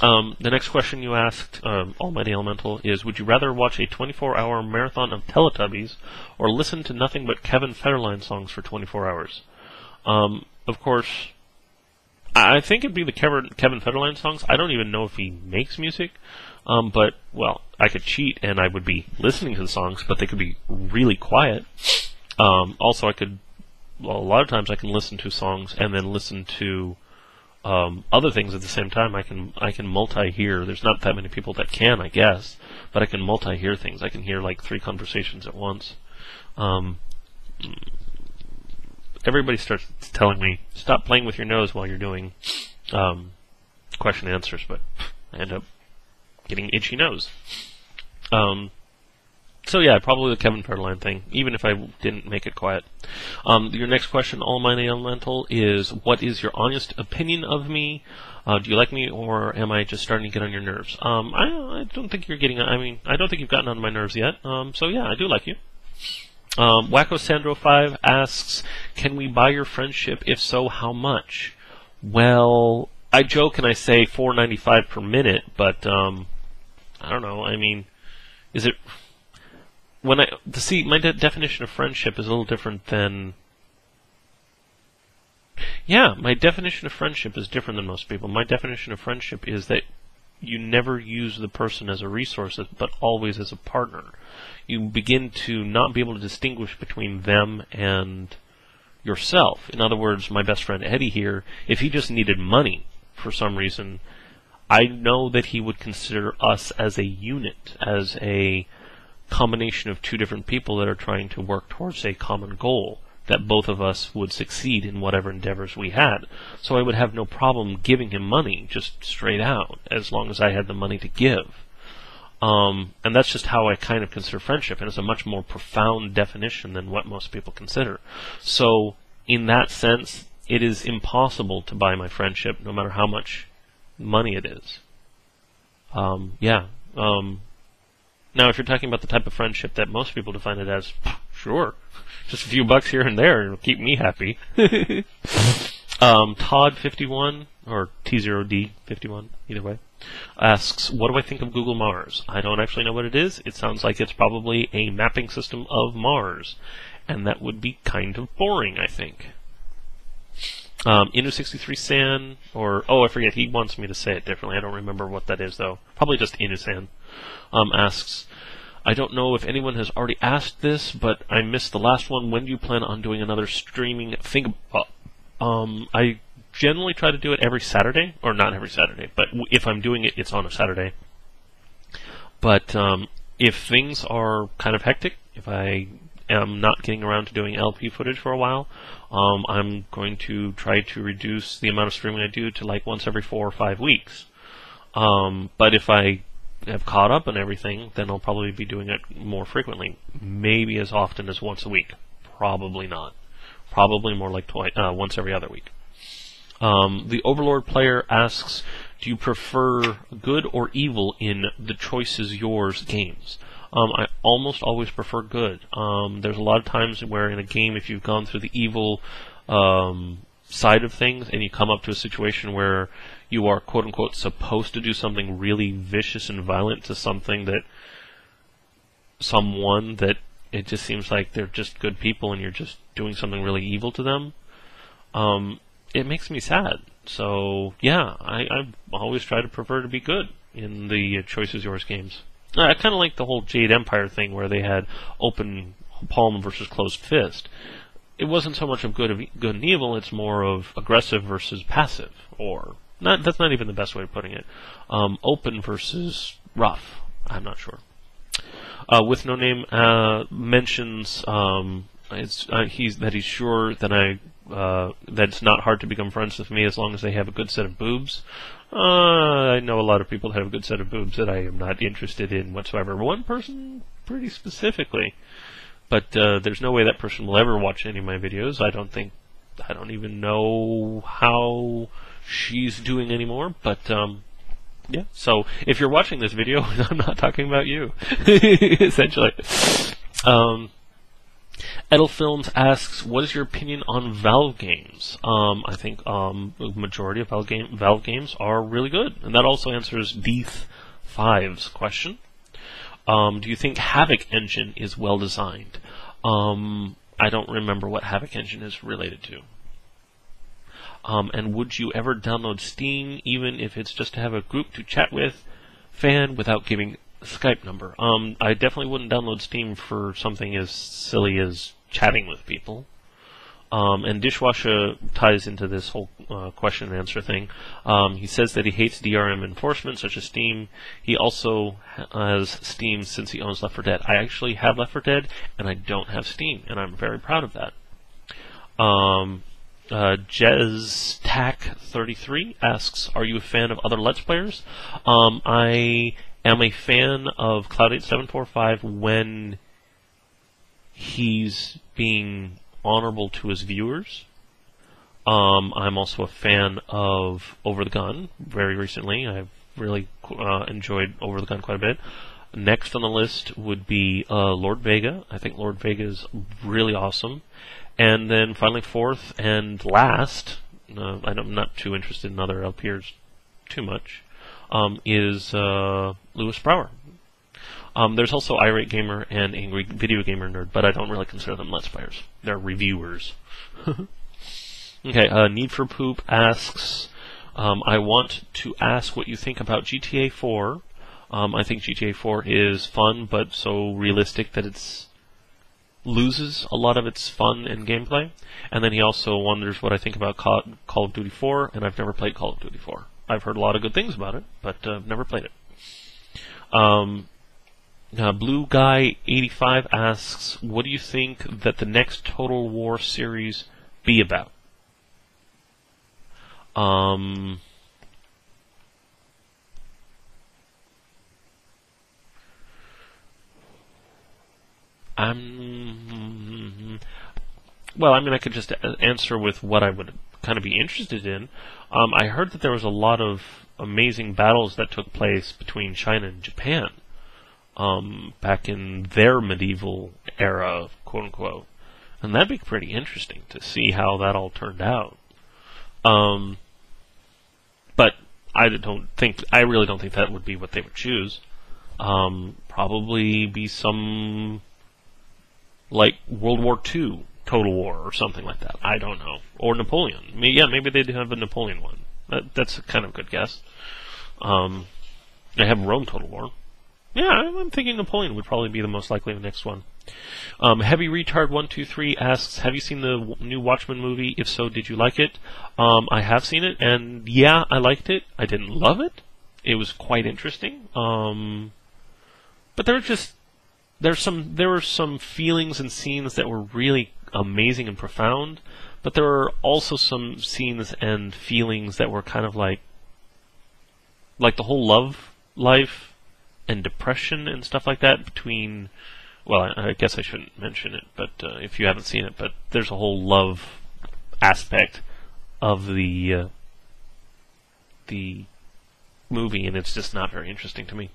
The next question you asked, Almighty Elemental, is: would you rather watch a 24-hour marathon of Teletubbies or listen to nothing but Kevin Federline songs for 24 hours? Of course, I think it'd be the Kevin Federline songs. I don't even know if he makes music, but, well, I could cheat and I would be listening to the songs, but they could be really quiet. Also, a lot of times I can listen to songs and then listen to other things at the same time. I can multi-hear. There's not that many people that can, I guess, but I can multi-hear things. I can hear like 3 conversations at once. Everybody starts telling me, stop playing with your nose while you're doing question and answers, but I end up getting itchy nose. So yeah, probably the Kevin Federline thing, even if I didn't make it quiet. Your next question, Almighty Elemental, is: what is your honest opinion of me? Do you like me, or am I just starting to get on your nerves? I don't think you're getting. I don't think you've gotten on my nerves yet. So yeah, I do like you. Wacko Sandro 5 asks: can we buy your friendship? If so, how much? Well, I joke and I say $4.95 per minute, but I don't know. I mean, is it? My definition of friendship is a little different than. Yeah, my definition of friendship is different than most people. My definition of friendship is that you never use the person as a resource, but always as a partner. You begin to not be able to distinguish between them and yourself. In other words, my best friend Eddie here, if he just needed money for some reason, I know that he would consider us as a unit, as a combination of 2 different people that are trying to work towards a common goal, that both of us would succeed in whatever endeavors we had. So I would have no problem giving him money, just straight out, as long as I had the money to give. And that's just how I kind of consider friendship, and it's a much more profound definition than what most people consider. So, in that sense, it is impossible to buy my friendship, no matter how much money it is. Now, if you're talking about the type of friendship that most people define it as, sure, just a few bucks here and there, it'll keep me happy. Todd51, or T0D51, either way, asks: what do I think of Google Mars? I don't actually know what it is. It sounds like it's probably a mapping system of Mars, and that would be kind of boring, I think. Inu63san, I forget, he wants me to say it differently. I don't remember what that is, though. Probably just Inu-san. Asks: I don't know if anyone has already asked this, but I missed the last one. When do you plan on doing another streaming thingamabob? I generally try to do it every Saturday, or not every Saturday, but if I'm doing it, it's on a Saturday. But if things are kind of hectic, if I am not getting around to doing LP footage for a while, I'm going to try to reduce the amount of streaming I do to like once every 4 or 5 weeks. But if I have caught up on everything, then I'll probably be doing it more frequently. Maybe as often as once a week. Probably not. Probably more like once every other week. The TheOverlordPlayer asks: do you prefer good or evil in the Choice is Yours games? I almost always prefer good. There's a lot of times where in a game, if you've gone through the evil side of things and you come up to a situation where you are quote-unquote supposed to do something really vicious and violent to someone that it just seems like they're just good people and you're just doing something really evil to them, it makes me sad. So yeah, I always try to prefer to be good in the Choice is Yours games. I kind of like the whole Jade Empire thing where they had open palm versus closed fist. It wasn't so much of good and evil, it's more of aggressive versus passive, or that's not even the best way of putting it. Open versus rough. I'm not sure. wthNOname mentions he's sure that that it's not hard to become friends with me as long as they have a good set of boobs. I know a lot of people that have a good set of boobs that I am not interested in whatsoever. One person, pretty specifically. But there's no way that person will ever watch any of my videos. I don't even know how she's doing anymore. But yeah. So if you're watching this video, I'm not talking about you, essentially. Edel Films asks, what is your opinion on Valve games? I think the majority of Valve games are really good. And that also answers Deeth5's question. Do you think Havoc Engine is well designed? I don't remember what Havoc Engine is related to. And would you ever download Steam, even if it's just to have a group to chat with, fan, without giving a Skype number? I definitely wouldn't download Steam for something as silly as chatting with people. And Dishwasher ties into this whole question and answer thing. He says that he hates DRM enforcement, such as Steam. He also has Steam since he owns Left 4 Dead. I actually have Left 4 Dead, and I don't have Steam, and I'm very proud of that. JezTac33 asks, are you a fan of other Let's Players? I am a fan of Cloud8745 when he's being honorable to his viewers. I'm also a fan of Over the Gun. Very recently, I've really enjoyed Over the Gun quite a bit. Next on the list would be Lord Vega. I think Lord Vega is really awesome. And then finally, fourth and last, I'm not too interested in other LPers too much, is Lewis Brower. There's also Irate Gamer and Angry Video Gamer Nerd, but I don't really consider them Let's Players. They're reviewers. Okay, Need for Poop asks, I want to ask what you think about GTA 4. I think GTA 4 is fun, but so realistic that it loses a lot of its fun and gameplay. And then he also wonders what I think about Call of Duty 4, and I've never played Call of Duty 4. I've heard a lot of good things about it, but I've never played it. Blue Guy 85 asks, what do you think that the next Total War series be about? Well, I mean, I could just answer with what I would kind of be interested in. I heard that there was a lot of amazing battles that took place between China and Japan back in their medieval era, quote unquote, and that'd be pretty interesting to see how that all turned out. But I really don't think that would be what they would choose. Probably be some like World War II Total War or something like that. I don't know. Or Napoleon. Maybe they'd have a Napoleon one. That's a kind of good guess. They have Rome Total War. Yeah, I'm thinking Napoleon would probably be the most likely next one. Heavy Retard 123 asks, have you seen the new Watchmen movie? If so, did you like it? I have seen it, and yeah, I liked it. I didn't love it. It was quite interesting. But there were some feelings and scenes that were really amazing and profound, but there were also some scenes and feelings that were kind of like the whole love life and depression and stuff like that between, well, I guess I shouldn't mention it, but if you haven't seen it, but there's a whole love aspect of the movie, and it's just not very interesting to me.